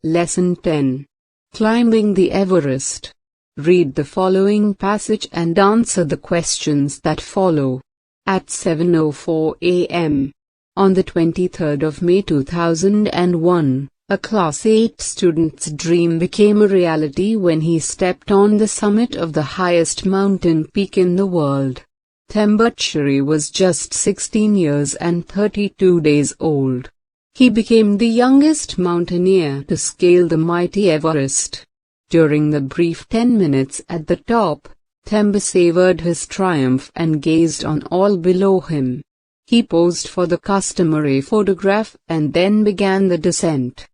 Lesson 10. Climbing the Everest. Read the following passage and answer the questions that follow. At 7:04 a.m. on the 23rd of May 2001, a Class 8 student's dream became a reality when he stepped on the summit of the highest mountain peak in the world. Temba was just 16 years and 32 days old. He became the youngest mountaineer to scale the mighty Everest. During the brief 10 minutes at the top, Temba savored his triumph and gazed on all below him. He posed for the customary photograph and then began the descent.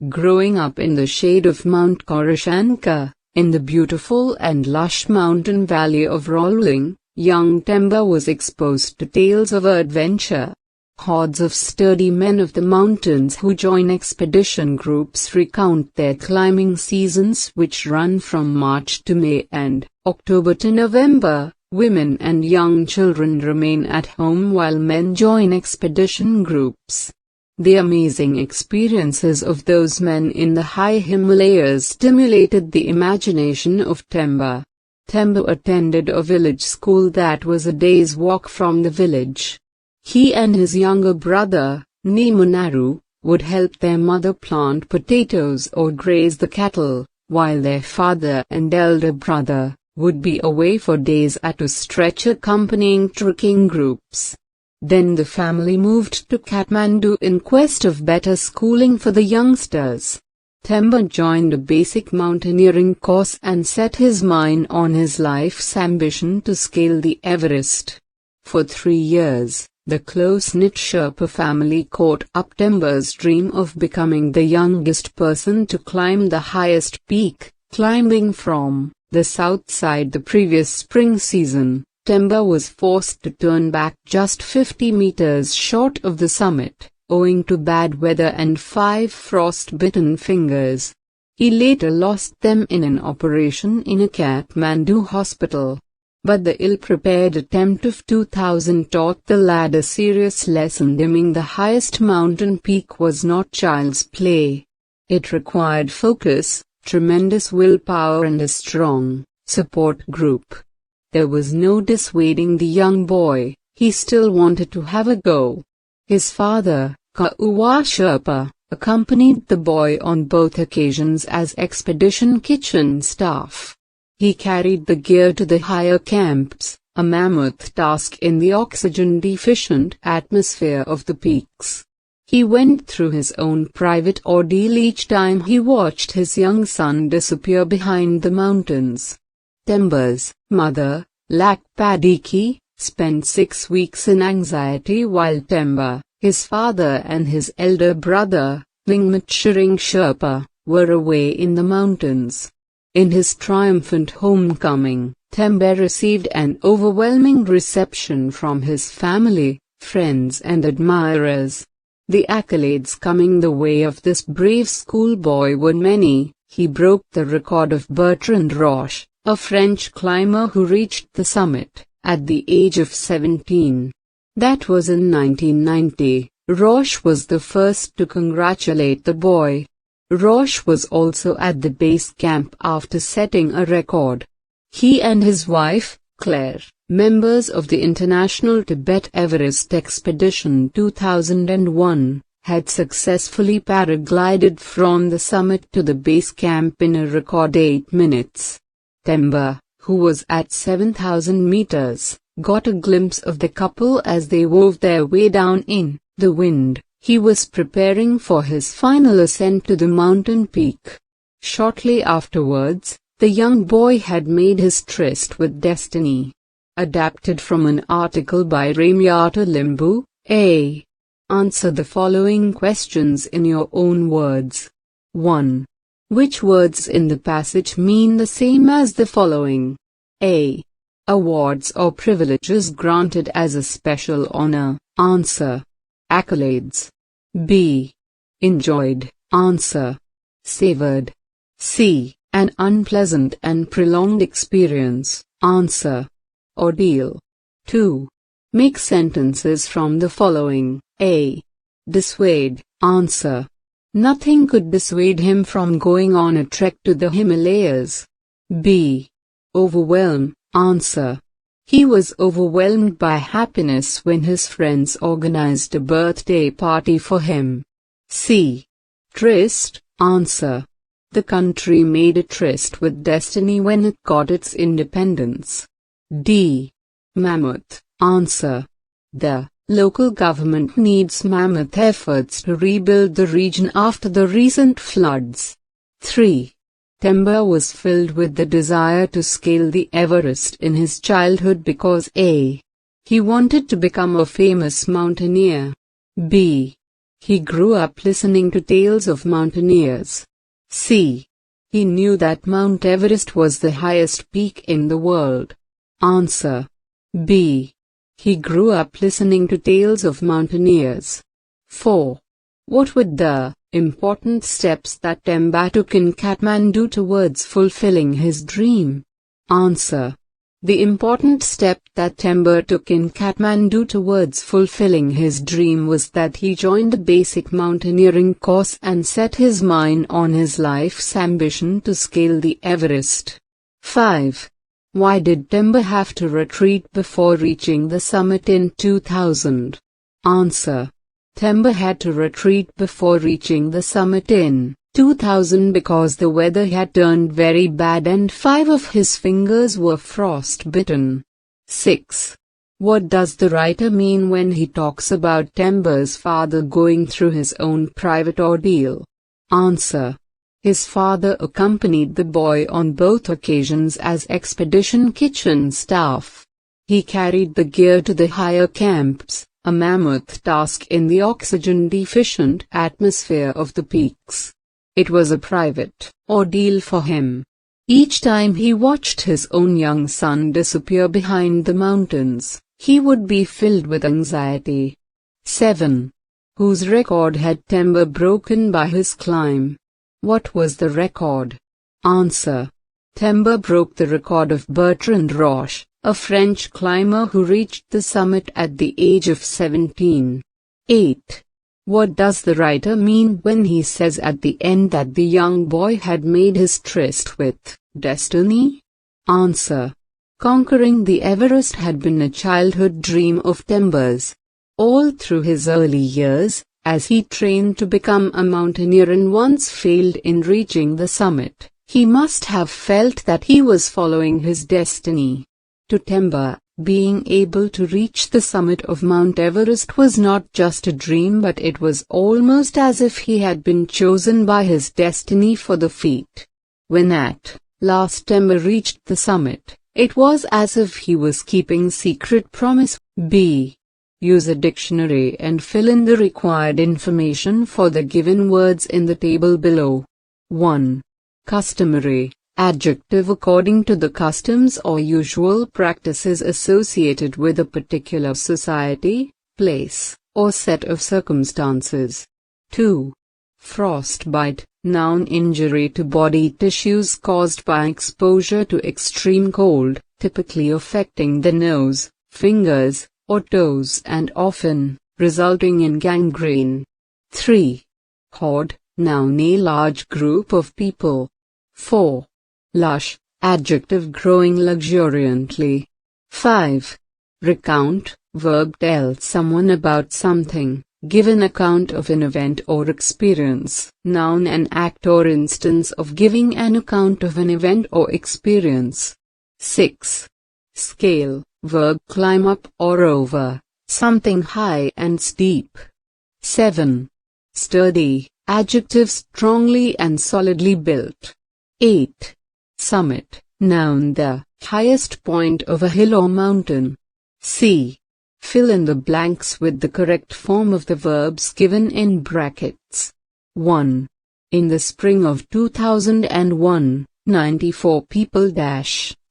Growing up in the shade of Mount Koroshanka, in the beautiful and lush mountain valley of Rolling, young Temba was exposed to tales of adventure. Hordes of sturdy men of the mountains who join expedition groups recount their climbing seasons, which run from March to May and October to November. Women and young children remain at home while men join expedition groups. The amazing experiences of those men in the high Himalayas stimulated the imagination of Temba. Temba attended a village school that was a day's walk from the village. He and his younger brother, Nimunaru, would help their mother plant potatoes or graze the cattle, while their father and elder brother would be away for days at a stretch accompanying trekking groups. Then the family moved to Kathmandu in quest of better schooling for the youngsters. Temba joined a basic mountaineering course and set his mind on his life's ambition to scale the Everest. For 3 years, the close-knit Sherpa family caught up Temba's dream of becoming the youngest person to climb the highest peak. Climbing from the south side the previous spring season, Temba was forced to turn back just 50 meters short of the summit, owing to bad weather and 5 frost-bitten fingers. He later lost them in an operation in a Kathmandu hospital. But the ill-prepared attempt of 2000 taught the lad a serious lesson. Climbing the highest mountain peak was not child's play. It required focus, tremendous willpower and a strong support group. There was no dissuading the young boy. He still wanted to have a go. His father, Kauwa Sherpa, accompanied the boy on both occasions as expedition kitchen staff. He carried the gear to the higher camps, a mammoth task in the oxygen-deficient atmosphere of the peaks. He went through his own private ordeal each time he watched his young son disappear behind the mountains. Temba's mother, Lakpadiki, spent 6 weeks in anxiety while Temba, his father and his elder brother, Lingmachuring Sherpa, were away in the mountains. In his triumphant homecoming, Temba received an overwhelming reception from his family, friends and admirers. The accolades coming the way of this brave schoolboy were many. He broke the record of Bertrand Roche, a French climber who reached the summit at the age of 17. That was in 1990. Roche was the first to congratulate the boy. Roche was also at the base camp after setting a record. He and his wife, Claire, members of the International Tibet Everest Expedition 2001, had successfully paraglided from the summit to the base camp in a record 8 minutes. Temba, who was at 7,000 meters, got a glimpse of the couple as they wove their way down in the wind. He was preparing for his final ascent to the mountain peak. Shortly afterwards, the young boy had made his tryst with destiny. Adapted from an article by Ramyata Limbu, A. Answer the following questions in your own words. 1. Which words in the passage mean the same as the following? A. Awards or privileges granted as a special honor. Answer. Accolades. B. Enjoyed. Answer. Savored. C. An unpleasant and prolonged experience. Answer. Ordeal. 2. Make sentences from the following. A. Dissuade. Answer. Nothing could dissuade him from going on a trek to the Himalayas. B. Overwhelm. Answer. He was overwhelmed by happiness when his friends organized a birthday party for him. C. Tryst. Answer. The country made a tryst with destiny when it got its independence. D. Mammoth. Answer. The local government needs mammoth efforts to rebuild the region after the recent floods. 3. Temba was filled with the desire to scale the Everest in his childhood because A. He wanted to become a famous mountaineer. B. He grew up listening to tales of mountaineers. C. He knew that Mount Everest was the highest peak in the world. Answer. B. He grew up listening to tales of mountaineers. 4. What were the important steps that Temba took in Kathmandu towards fulfilling his dream? Answer. The important step that Temba took in Kathmandu towards fulfilling his dream was that he joined a basic mountaineering course and set his mind on his life's ambition to scale the Everest. 5. Why did Temba have to retreat before reaching the summit in 2000? Answer. Temba had to retreat before reaching the summit in 2000 because the weather had turned very bad and 5 of his fingers were frostbitten. 6. What does the writer mean when he talks about Temba's father going through his own private ordeal? Answer. His father accompanied the boy on both occasions as expedition kitchen staff. He carried the gear to the higher camps, a mammoth task in the oxygen-deficient atmosphere of the peaks. It was a private ordeal for him. Each time he watched his own young son disappear behind the mountains, he would be filled with anxiety. 7. Whose record had Temba broken by his climb? What was the record? Answer. Temba broke the record of Bertrand Roche, a French climber who reached the summit at the age of 17. 8. What does the writer mean when he says at the end that the young boy had made his tryst with destiny? Answer. Conquering the Everest had been a childhood dream of Temba's. All through his early years, as he trained to become a mountaineer and once failed in reaching the summit, he must have felt that he was following his destiny. To Temba, being able to reach the summit of Mount Everest was not just a dream, but it was almost as if he had been chosen by his destiny for the feat. When at last Temba reached the summit, it was as if he was keeping secret promise. B. Use a dictionary and fill in the required information for the given words in the table below. 1. Customary. Adjective according to the customs or usual practices associated with a particular society, place, or set of circumstances. 2. Frostbite. Noun, injury to body tissues caused by exposure to extreme cold, typically affecting the nose, fingers, or toes and often resulting in gangrene. 3. Horde. Noun, a large group of people. 4. Lush. Adjective, growing luxuriantly. 5. Recount. Verb, tell someone about something, give an account of an event or experience. Noun, an act or instance of giving an account of an event or experience. 6. Scale. Verb, climb up or over something high and steep. 7. Sturdy. Adjective, strongly and solidly built. 8. Summit. Noun, the highest point of a hill or mountain. C. Fill in the blanks with the correct form of the verbs given in brackets. 1. In the spring of 2001, 94 people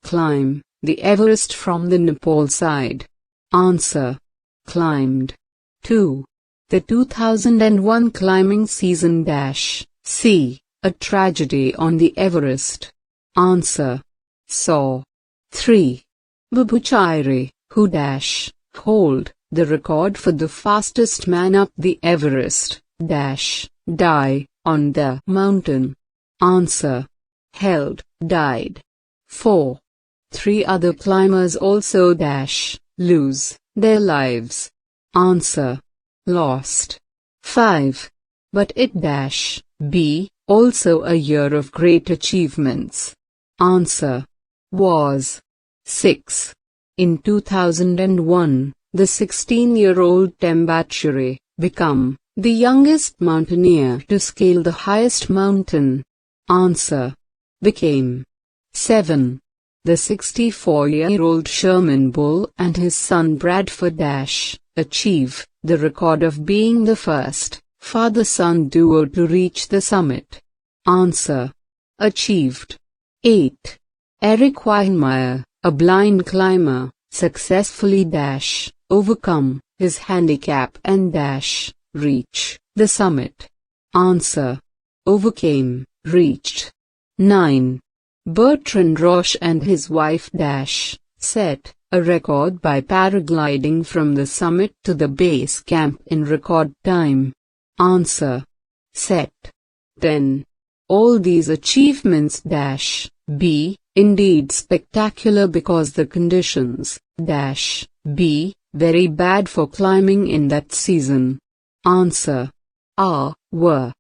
climb the Everest from the Nepal side. Answer. Climbed. 2. The 2001 climbing season C. A tragedy on the Everest. Answer. Saw. 3. Babuchairi, who hold the record for the fastest man up the Everest, die, on the mountain. Answer. Held, died. 4. 3 other climbers also lose their lives. Answer. Lost. 5. But it be also a year of great achievements. Answer. Was. 6. In 2001, the 16-year-old Temba become the youngest mountaineer to scale the highest mountain. Answer. Became. 7. The 64-year-old Sherman Bull and his son Bradford achieve the record of being the first father-son duo to reach the summit. Answer. Achieved. 8. Eric Weinmeier, a blind climber, successfully overcome his handicap and reach the summit. Answer. Overcame, reached. 9. Bertrand Roche and his wife set a record by paragliding from the summit to the base camp in record time. Answer. Set. 10. All these achievements be indeed spectacular because the conditions be very bad for climbing in that season. Answer. Were.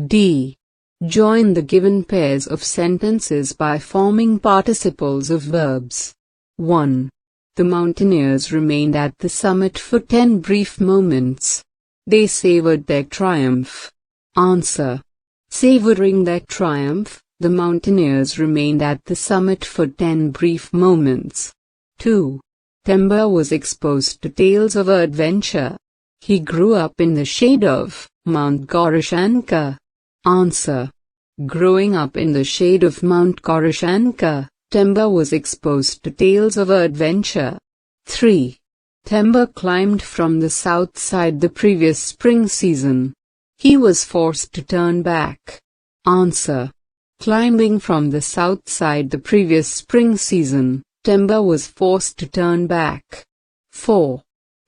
D. Join the given pairs of sentences by forming participles of verbs. 1. The mountaineers remained at the summit for 10 brief moments. They savored their triumph. Answer. Savoring their triumph, the mountaineers remained at the summit for 10 brief moments. 2. Temba was exposed to tales of adventure. He grew up in the shade of Mount Gorashanka. Answer. Growing up in the shade of Mount Gorashanka, Temba was exposed to tales of adventure. 3. Temba climbed from the south side the previous spring season. He was forced to turn back. Answer. Climbing from the south side the previous spring season, Temba was forced to turn back. 4.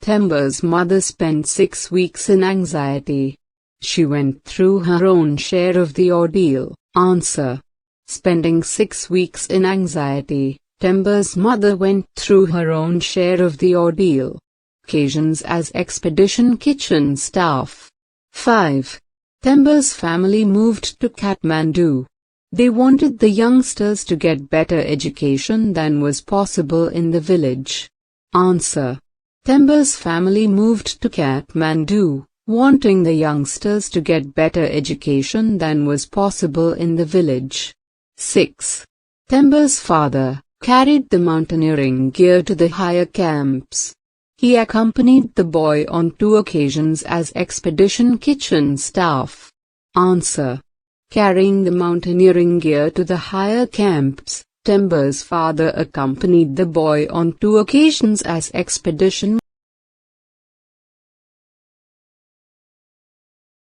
Temba's mother spent 6 weeks in anxiety. She went through her own share of the ordeal. Answer. Spending 6 weeks in anxiety, Temba's mother went through her own share of the ordeal. Occasions as expedition kitchen staff. 5. Temba's family moved to Kathmandu. They wanted the youngsters to get better education than was possible in the village. Answer. Temba's family moved to Kathmandu, wanting the youngsters to get better education than was possible in the village. 6. Temba's father carried the mountaineering gear to the higher camps. He accompanied the boy on 2 occasions as expedition kitchen staff. Answer. Carrying the mountaineering gear to the higher camps, Temba's father accompanied the boy on 2 occasions as expedition